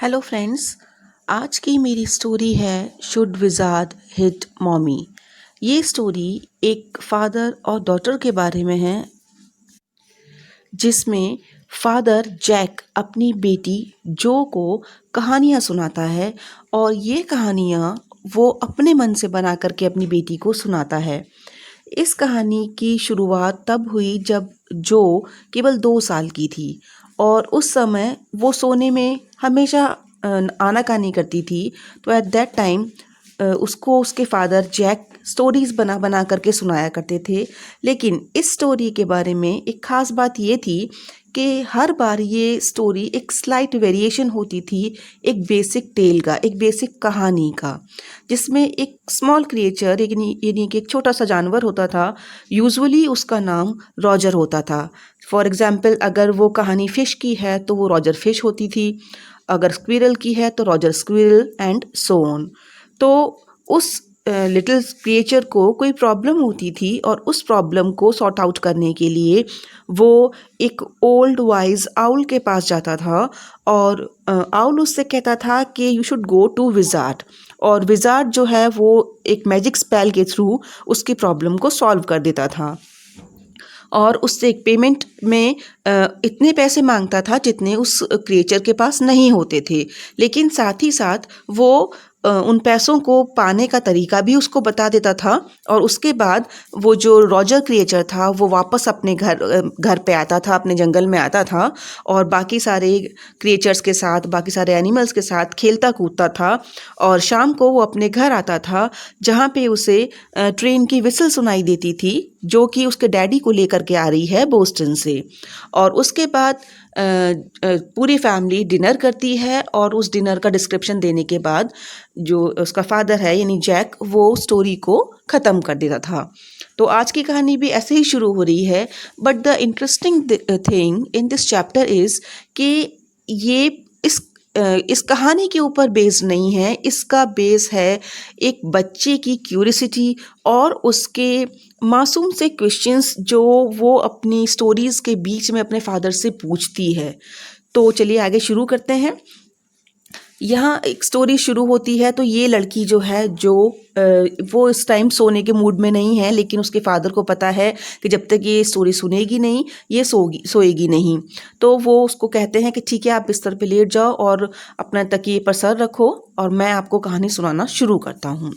Hello friends. आज की मेरी स्टोरी है शुड विज़ार्ड हिट मॉमी। ये स्टोरी एक फादर और डॉटर के बारे में है, जिसमें फादर जैक अपनी बेटी जो को कहानियाँ सुनाता है और ये कहानियाँ वो अपने मन से बना करके अपनी बेटी को सुनाता है। इस कहानी की शुरुआत तब हुई जब जो केवल 2 साल की थी और उस समय वो सोने में हमेशा आनाकानी करती थी। तो एट दैट टाइम उसको उसके फादर जैक स्टोरीज़ बना बना करके सुनाया करते थे। लेकिन इस स्टोरी के बारे में एक ख़ास बात ये थी कि हर बार ये स्टोरी एक स्लाइट वेरिएशन होती थी एक बेसिक टेल का, एक बेसिक कहानी का, जिसमें एक स्मॉल क्रिएचर यानी कि एक छोटा सा जानवर होता था। यूजुअली उसका नाम रॉजर होता था। फॉर एग्जाम्पल, अगर वो कहानी फ़िश की है तो वो रॉजर फ़िश होती थी, अगर स्क्विरल की है तो Roger squirrel and so on. तो उस लिटिल क्रिएचर को कोई प्रॉब्लम होती थी और उस प्रॉब्लम को सॉर्ट आउट करने के लिए वो एक ओल्ड वाइज आउल के पास जाता था और आउल उससे कहता था कि you should go to wizard, और विज़ार्ड जो है वो एक मैजिक स्पेल के थ्रू उसकी प्रॉब्लम को सॉल्व कर देता था और उससे एक पेमेंट में इतने पैसे मांगता था जितने उस क्रिएचर के पास नहीं होते थे। लेकिन साथ ही साथ वो उन पैसों को पाने का तरीका भी उसको बता देता था और उसके बाद वो जो रॉजर क्रिएचर था वो वापस अपने घर पे आता था, अपने जंगल में आता था और बाकी सारे क्रिएचर्स के साथ, बाकी सारे एनिमल्स के साथ खेलता कूदता था। और शाम को वो अपने घर आता था जहाँ पे उसे ट्रेन की विसल सुनाई देती थी जो कि उसके डैडी को लेकर के आ रही है बोस्टन से। और उसके बाद पूरी फैमिली डिनर करती है और उस डिनर का डिस्क्रिप्शन देने के बाद जो उसका फादर है यानी जैक वो स्टोरी को ख़त्म कर देता था। तो आज की कहानी भी ऐसे ही शुरू हो रही है। But the interesting thing in this chapter is कि ये इस कहानी के ऊपर बेस्ड नहीं है, इसका बेस है एक बच्चे की क्यूरियोसिटी और उसके मासूम से क्वेश्चंस जो वो अपनी स्टोरीज़ के बीच में अपने फादर से पूछती है। तो चलिए आगे शुरू करते हैं। यहाँ एक स्टोरी शुरू होती है तो ये लड़की जो है वो इस टाइम सोने के मूड में नहीं है, लेकिन उसके फादर को पता है कि जब तक ये स्टोरी सुनेगी नहीं ये सोएगी नहीं। तो वो उसको कहते हैं कि ठीक है, आप बिस्तर पे लेट जाओ और अपना तकिए पर सर रखो और मैं आपको कहानी सुनाना शुरू करता हूँ।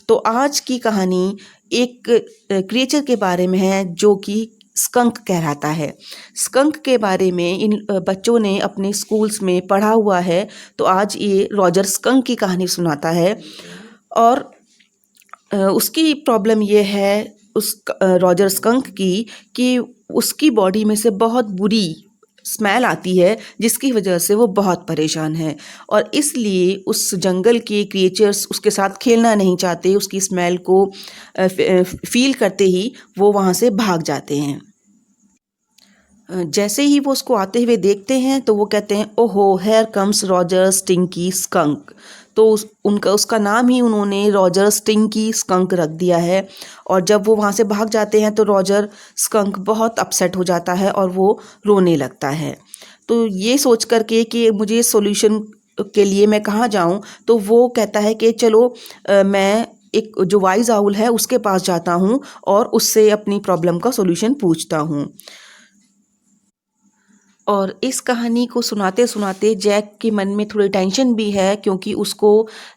तो आज की कहानी एक क्रिएचर के बारे में है जो कि स्कंक कहलाता है। स्कंक के बारे में इन बच्चों ने अपने स्कूल्स में पढ़ा हुआ है, तो आज ये रॉजर स्कंक की कहानी सुनाता है। और उसकी प्रॉब्लम ये है रॉजर स्कंक की कि उसकी बॉडी में से बहुत बुरी स्मेल आती है जिसकी वजह से वो बहुत परेशान है और इसलिए उस जंगल के क्रिएचर्स उसके साथ खेलना नहीं चाहते। उसकी स्मेल को फील करते ही वो वहाँ से भाग जाते हैं। जैसे ही वो उसको आते हुए देखते हैं तो वो कहते हैं, ओहो, here comes Roger stinky skunk. तो उसका नाम ही उन्होंने रॉजर स्टिंकी स्कंक रख दिया है। और जब वो वहाँ से भाग जाते हैं तो रॉजर स्कंक बहुत अपसेट हो जाता है और वो रोने लगता है। तो ये सोच करके कि मुझे सॉल्यूशन के लिए मैं कहाँ जाऊँ, तो वो कहता है कि चलो मैं एक जो वाइज आउल है उसके पास जाता हूँ और उससे अपनी प्रॉब्लम का सॉल्यूशन पूछता हूँ। और इस कहानी को सुनाते सुनाते जैक के मन में थोड़ी टेंशन भी है क्योंकि उसको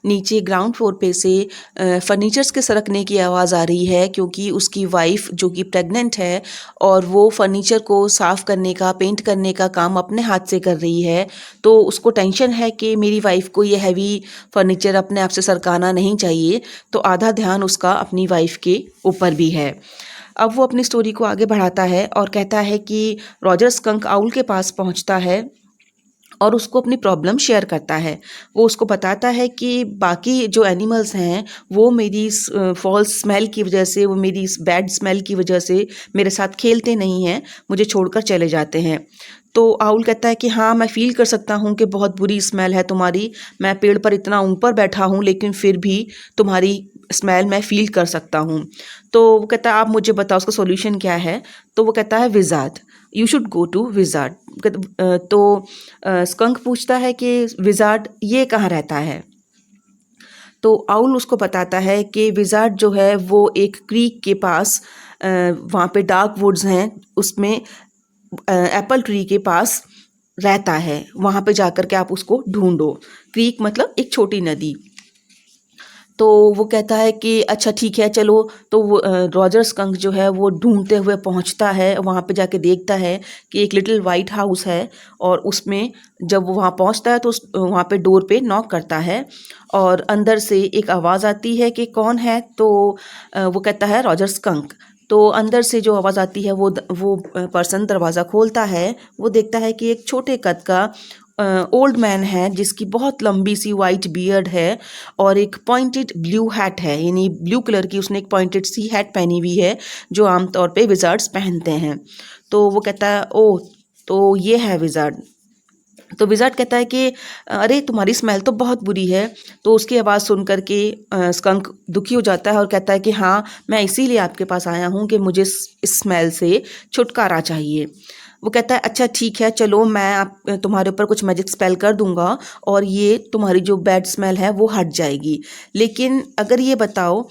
नीचे ग्राउंड फ्लोर पे से फर्नीचर्स के सरकने की आवाज़ आ रही है, क्योंकि उसकी वाइफ जो कि प्रेग्नेंट है और वो फर्नीचर को साफ़ करने का, पेंट करने का काम अपने हाथ से कर रही है। तो उसको टेंशन है कि मेरी वाइफ को ये हैवी फर्नीचर अपने आप से सरकाना नहीं चाहिए, तो आधा ध्यान उसका अपनी वाइफ के ऊपर भी है। अब वो अपनी स्टोरी को आगे बढ़ाता है और कहता है कि रॉजर स्कंक आउल के पास पहुंचता है और उसको अपनी प्रॉब्लम शेयर करता है। वो उसको बताता है कि बाकी जो एनिमल्स हैं वो मेरी फॉल्स स्मेल की वजह से, वो मेरी इस बैड स्मेल की वजह से मेरे साथ खेलते नहीं हैं, मुझे छोड़कर चले जाते हैं। तो आउल कहता है कि हाँ, मैं फ़ील कर सकता हूँ कि बहुत बुरी स्मेल है तुम्हारी, मैं पेड़ पर इतना ऊपर बैठा हूँ लेकिन फिर भी तुम्हारी स्मेल मैं फ़ील कर सकता हूँ। तो वो कहता है आप मुझे बताओ उसका सॉल्यूशन क्या है? तो वो कहता है wizard, you should go to wizard. तो स्कंक पूछता है कि विज़ार्ड ये कहाँ रहता है? तो आउल उसको बताता है कि विज़ार्ड जो है वो एक क्रीक के पास वहाँ पे डार्क वुड्स हैं, उसमें एप्पल ट्री के पास रहता है, वहाँ पे जाकर के आप उसको ढूंढो। क्रीक मतलब एक छोटी नदी। तो वो कहता है कि अच्छा ठीक है चलो। तो वो रॉजर स्कंक जो है वो ढूंढते हुए पहुंचता है, वहाँ पे जाके देखता है कि एक लिटिल वाइट हाउस है, और उसमें जब वो वहाँ पहुंचता है तो वहाँ पे डोर पे नॉक करता है, और अंदर से एक आवाज़ आती है कि कौन है? तो वो कहता है रॉजर स्कंक। तो अंदर से जो आवाज़ आती है वो पर्सन दरवाज़ा खोलता है, वो देखता है कि एक छोटे कद का ओल्ड मैन है जिसकी बहुत लंबी सी वाइट बियर्ड है, और एक पॉइंटेड ब्लू हैट है, यानी ब्लू कलर की उसने एक पॉइंटेड सी हैट पहनी हुई है जो आमतौर पे विज़ार्ड्स पहनते हैं। तो वो कहता है ओह, तो ये है विज़ार्ड। तो विज़ार्ड कहता है कि अरे तुम्हारी स्मेल तो बहुत बुरी है। तो उसकी आवाज़ सुन कर के स्कंक दुखी हो जाता है और कहता है कि हाँ, मैं इसीलिए आपके पास आया हूँ कि मुझे इस स्मेल से छुटकारा चाहिए। वो कहता है अच्छा ठीक है चलो, मैं आप तुम्हारे ऊपर कुछ मैजिक स्पेल कर दूंगा और ये तुम्हारी जो बैड स्मेल है वो हट जाएगी। लेकिन अगर ये बताओ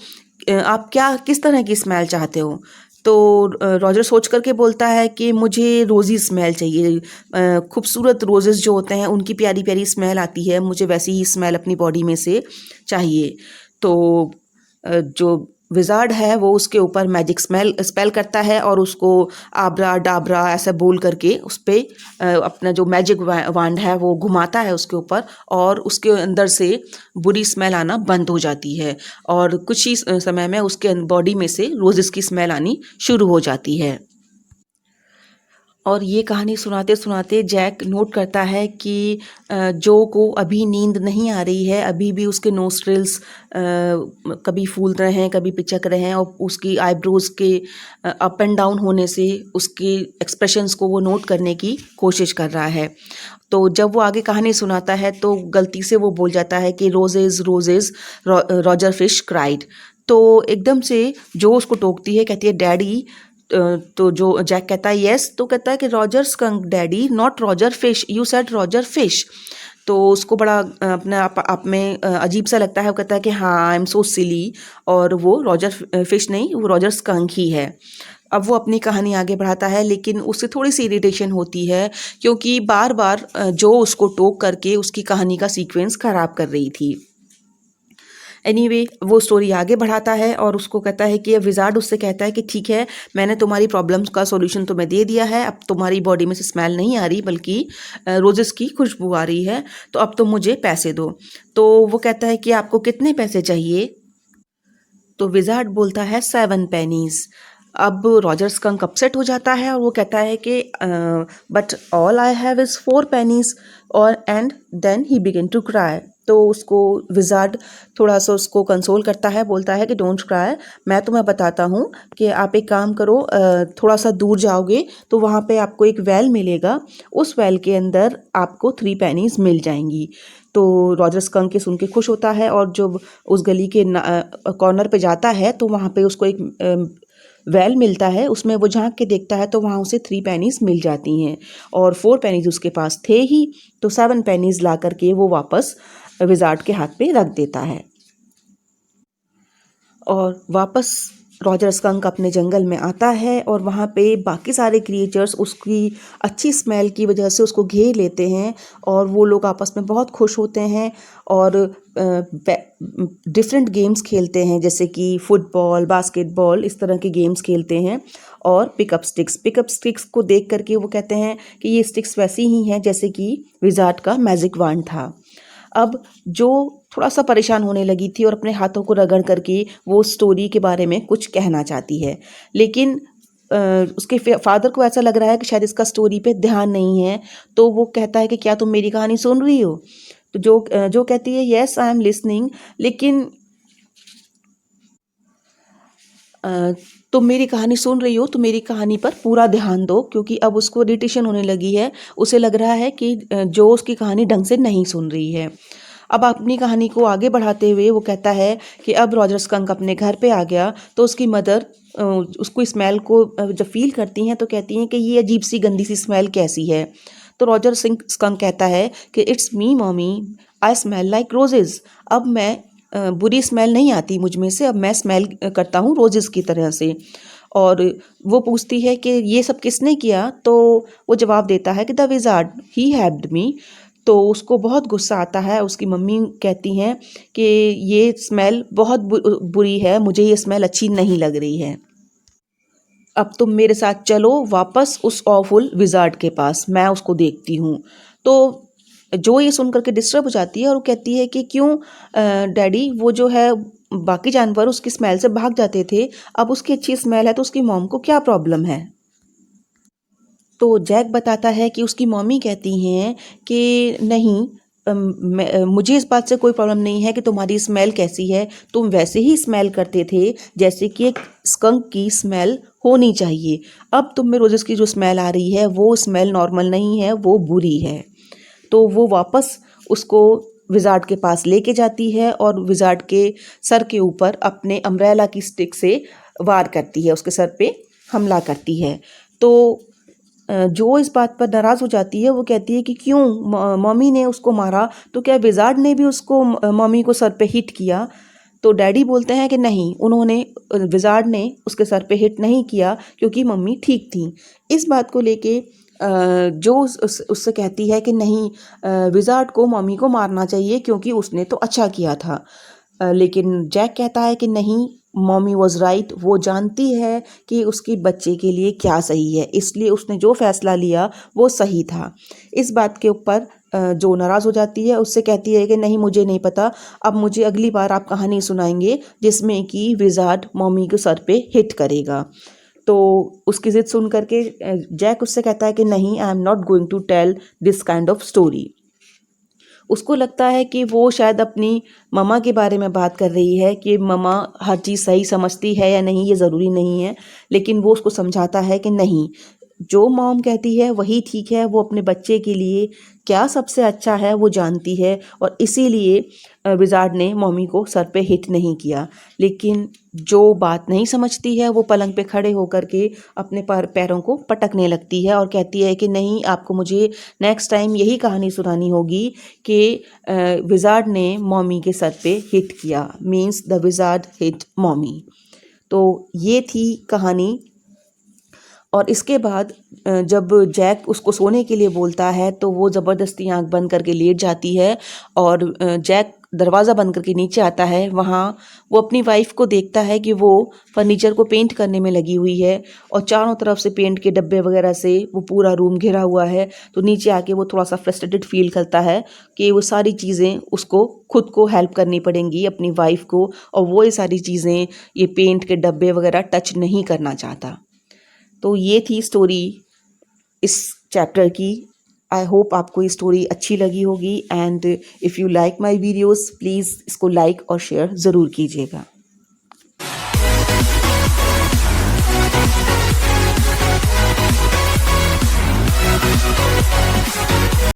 आप क्या किस तरह की स्मेल चाहते हो? तो रॉजर सोच करके बोलता है कि मुझे रोज़ी स्मेल चाहिए, खूबसूरत रोजेज़ जो होते हैं उनकी प्यारी प्यारी स्मेल आती है, मुझे वैसी ही स्मेल अपनी बॉडी में से चाहिए। तो जो विज़ार्ड है वो उसके ऊपर मैजिक स्पेल करता है और उसको आब्रा डाबरा ऐसा बोल करके उस पे अपना जो मैजिक वांड है वो घुमाता है उसके ऊपर, और उसके अंदर से बुरी स्मेल आना बंद हो जाती है, और कुछ ही समय में उसके बॉडी में से रोजेस की स्मेल आनी शुरू हो जाती है। और ये कहानी सुनाते सुनाते जैक नोट करता है कि जो को अभी नींद नहीं आ रही है, अभी भी उसके नोस्ट्रिल्स कभी फूल रहे हैं कभी पिचक रहे हैं, और उसकी आईब्रोज के अप एंड डाउन होने से उसके एक्सप्रेशंस को वो नोट करने की कोशिश कर रहा है। तो जब वो आगे कहानी सुनाता है तो गलती से वो बोल जाता है कि roses roses Roger fish cried. तो एकदम से जो उसको टोकती है, कहती है डैडी। तो जो जैक कहता है यस, तो कहता है कि Roger skunk daddy, not Roger fish, you said Roger fish. तो उसको बड़ा अपने आप में अजीब सा लगता है। वो कहता है कि हाँ आई एम सो सिली, और वो रॉजर फिश नहीं, वो रॉजर स्कंक ही है। अब वो अपनी कहानी आगे बढ़ाता है, लेकिन उससे थोड़ी सी इरिटेशन होती है क्योंकि बार बार जो उसको टोक करके उसकी कहानी का सीक्वेंस खराब कर रही थी। एनीवे वो स्टोरी आगे बढ़ाता है और उसको कहता है कि विज़ार्ड उससे कहता है कि ठीक है, मैंने तुम्हारी प्रॉब्लम्स का सॉल्यूशन तुम्हें दे दिया है, अब तुम्हारी बॉडी में से स्मेल नहीं आ रही बल्कि रोजेस की खुशबू आ रही है, तो अब तुम मुझे पैसे दो। तो वो कहता है कि आपको कितने पैसे चाहिए? तो विज़ार्ड बोलता है 7 पेनीज। अब रॉजर स्कंक अपसेट हो जाता है और वो कहता है कि but all I have is 4 pennies, और and then he begin to cry. तो उसको विज़ार्ड थोड़ा सा उसको कंसोल करता है, बोलता है कि डोंट क्राई, मैं तुम्हें बताता हूँ कि आप एक काम करो, थोड़ा सा दूर जाओगे तो वहाँ पे आपको एक वेल मिलेगा, उस वेल के अंदर आपको 3 पेनीज मिल जाएंगी। तो रॉजर स्कंक के सुन के खुश होता है, और जब उस गली के कॉर्नर पे जाता है तो वहाँ पे उसको एक वेल मिलता है, उसमें वो झांक के देखता है तो वहाँ उसे 3 पेनीज मिल जाती हैं, और 4 पेनीज उसके पास थे ही। तो 7 पेनीज ला करके वो वापस विज़ार्ड के हाथ पे रख देता है, और वापस रॉजर स्कंक अपने जंगल में आता है, और वहाँ पे बाकी सारे क्रिएचर्स उसकी अच्छी स्मेल की वजह से उसको घेर लेते हैं, और वो लोग आपस में बहुत खुश होते हैं और डिफरेंट गेम्स खेलते हैं, जैसे कि फुटबॉल, बास्केटबॉल, इस तरह के गेम्स खेलते हैं। और पिकअप स्टिक्स को देख करके वो कहते हैं कि ये स्टिक्स वैसी ही हैं जैसे कि विज़ार्ड का मैजिक वांड था। अब जो थोड़ा सा परेशान होने लगी थी और अपने हाथों को रगड़ करके वो स्टोरी के बारे में कुछ कहना चाहती है, लेकिन उसके फादर को ऐसा लग रहा है कि शायद इसका स्टोरी पे ध्यान नहीं है। तो वो कहता है कि क्या तुम मेरी कहानी सुन रही हो? तो जो कहती है यस आई एम लिसनिंग, लेकिन अ, तुम मेरी कहानी सुन रही हो तो मेरी कहानी पर पूरा ध्यान दो, क्योंकि अब उसको इरिटेशन होने लगी है, उसे लग रहा है कि जो उसकी कहानी ढंग से नहीं सुन रही है। अब अपनी कहानी को आगे बढ़ाते हुए वो कहता है कि अब रॉजर स्कंक अपने घर पे आ गया तो उसकी मदर उसको स्मेल को जब फील करती हैं तो कहती हैं कि ये अजीब सी गंदी सी स्मेल कैसी है। तो रॉजर सिंह स्कंक कहता है कि it's me mommy, I smell like roses. अब मैं बुरी स्मेल नहीं आती मुझ में से, अब मैं स्मेल करता हूँ रोजेज़ की तरह से। और वो पूछती है कि ये सब किसने किया, तो वो जवाब देता है कि the wizard he helped me. तो उसको बहुत गुस्सा आता है। उसकी मम्मी कहती हैं कि ये स्मेल बहुत बुरी है, मुझे ये स्मेल अच्छी नहीं लग रही है। अब तुम मेरे साथ चलो वापस उस ऑफुल विज़ार्ड के पास, मैं उसको देखती हूँ। तो जो ये सुन करके डिस्टर्ब हो जाती है और वो कहती है कि क्यों डैडी, वो जो है बाकी जानवर उसकी स्मेल से भाग जाते थे, अब उसकी अच्छी स्मेल है तो उसकी मॉम को क्या प्रॉब्लम है। तो जैक बताता है कि उसकी मम्मी कहती हैं कि नहीं, मुझे इस बात से कोई प्रॉब्लम नहीं है कि तुम्हारी स्मेल कैसी है, तुम वैसे ही स्मेल करते थे जैसे कि एक स्कंक की स्मेल होनी चाहिए। अब तुम में रोजेस की जो स्मेल आ रही है वो स्मेल नॉर्मल नहीं है, वो बुरी है। तो वो वापस उसको विज़ार्ड के पास लेके जाती है और विज़ार्ड के सर के ऊपर अपने अम्ब्रेला की स्टिक से वार करती है, उसके सर पे हमला करती है। तो जो इस बात पर नाराज़ हो जाती है वो कहती है कि क्यों मम्मी ने उसको मारा, तो क्या विज़ार्ड ने भी उसको मम्मी को सर पे हिट किया। तो डैडी बोलते हैं कि नहीं, उन्होंने विज़ार्ड ने उसके सर पे हिट नहीं किया क्योंकि मम्मी ठीक थी। इस बात को लेके जो उससे कहती है कि नहीं, विज़ार्ड को मम्मी को मारना चाहिए क्योंकि उसने तो अच्छा किया था। लेकिन जैक कहता है कि नहीं, मॉमी वॉज राइट, वो जानती है कि उसके बच्चे के लिए क्या सही है, इसलिए उसने जो फ़ैसला लिया वो सही था। इस बात के ऊपर जो नाराज़ हो जाती है उससे कहती है कि नहीं, मुझे नहीं पता, अब मुझे अगली बार आप कहानी सुनाएंगे जिसमें कि विज़ार्ड मॉमी के सर पे हिट करेगा। तो उसकी ज़िद सुन करके जैक उससे कहता है कि नहीं, I am not going to tell this kind of story. उसको लगता है कि वो शायद अपनी मम्मा के बारे में बात कर रही है कि मम्मा हर चीज़ सही समझती है या नहीं, ये ज़रूरी नहीं है। लेकिन वो उसको समझाता है कि नहीं, जो मॉम कहती है वही ठीक है, वो अपने बच्चे के लिए क्या सबसे अच्छा है वो जानती है और इसीलिए विज़ार्ड ने मम्मी को सर पे हिट नहीं किया। लेकिन जो बात नहीं समझती है वो पलंग पे खड़े होकर के अपने पैरों को पटकने लगती है और कहती है कि नहीं, आपको मुझे नेक्स्ट टाइम यही कहानी सुनानी होगी कि विज़ार्ड ने मम्मी के सर पे हिट किया, means the wizard hit mummy. तो ये थी कहानी। और इसके बाद जब जैक उसको सोने के लिए बोलता है तो वो ज़बरदस्ती आंख बंद करके लेट जाती है और जैक दरवाज़ा बंद करके नीचे आता है। वहाँ वो अपनी वाइफ को देखता है कि वो फर्नीचर को पेंट करने में लगी हुई है और चारों तरफ से पेंट के डब्बे वगैरह से वो पूरा रूम घिरा हुआ है। तो नीचे आके वो थोड़ा सा फ्रस्ट्रेटेड फील करता है कि वो सारी चीज़ें उसको खुद को हेल्प करनी पड़ेंगी अपनी वाइफ को, और वो ये सारी चीज़ें, ये पेंट के डब्बे वगैरह टच नहीं करना चाहता। तो ये थी स्टोरी इस चैप्टर की। आई होप आपको ये स्टोरी अच्छी लगी होगी and if you like my videos please इसको लाइक और शेयर ज़रूर कीजिएगा।